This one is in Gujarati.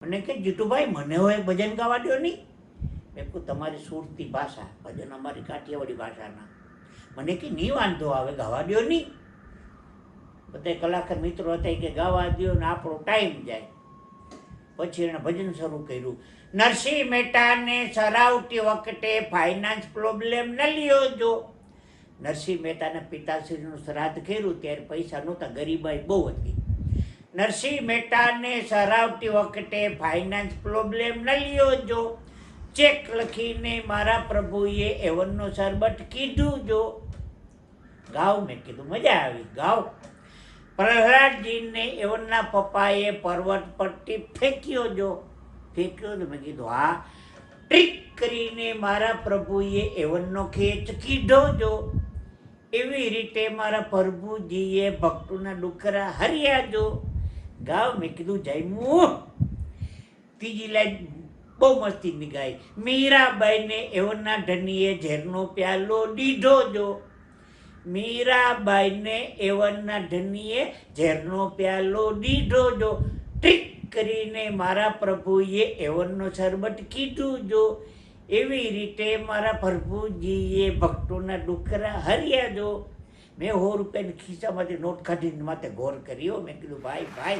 મને કે જીતુભાઈ મને હોય ભજન ગાવા દો નહીં. મેં કહું તમારી સુરતી ભાષા, ભજન અમારી કાઠિયાવાડી ભાષાના. મને કે નહીં વાંધો આવે, ગાવા દો નહીં. બધા કલાકાર મિત્રો હતા કે ગાવા દો ને આપણો ટાઈમ જાય. પછી એણે ભજન શરૂ કર્યું. નરસિંહ મહેતાને સરાવતી વખતે ફાઇનાન્સ પ્રોબ્લેમ ન લ્યો જો. નરસિંહ મહેતાના પિતાશ્રીનું શ્રાદ્ધ કર્યું ત્યારે પૈસા નહોતા, ગરીબાઈ બહુ હતી. નરસિંહ મહેતાને સરાવતી વખતે ફાઇનાન્સ પ્રોબ્લેમ ન લ્યો જો. ચેક લખીને મારા પ્રભુએ એવનનો શરબત કીધું જો. ગાવ, મેં કીધું મજા આવી, ગાવ. પ્રહલાદજીને એવનના પપ્પાએ પર્વત પરથી ફેંક્યો જો. ફેંક્યો તો મેં કીધું હા. ટ્રીક કરીને મારા પ્રભુએ એવનનો ખેંચ કીધો જો. એવી રીતે મારા પ્રભુજીએ ભક્તોના ડુકરા હર્યા જો. ગાવ, મેં કીધું જયમું. ત્રીજી લાઈન બહુ મસ્તીની ગાય. મીરાબાઈને એવનના ધણીએ ઝેરનો પ્યાલો દીધો જો. મીરાબાઈને એવનના ધણીએ ઝેરનો પ્યાલો દીધો જો. ટ્રીક કરીને મારા પ્રભુએ એવનનો શરબત કીધું જો. એવી રીતે મારા પ્રભુજીએ ભક્તોના ડુકરા હર્યા જો. મેં 100 રૂપિયાની ખિસ્સામાંથી નોટ કાઢીને માથે ગોર કર્યો. મેં કીધું ભાઈ ભાઈ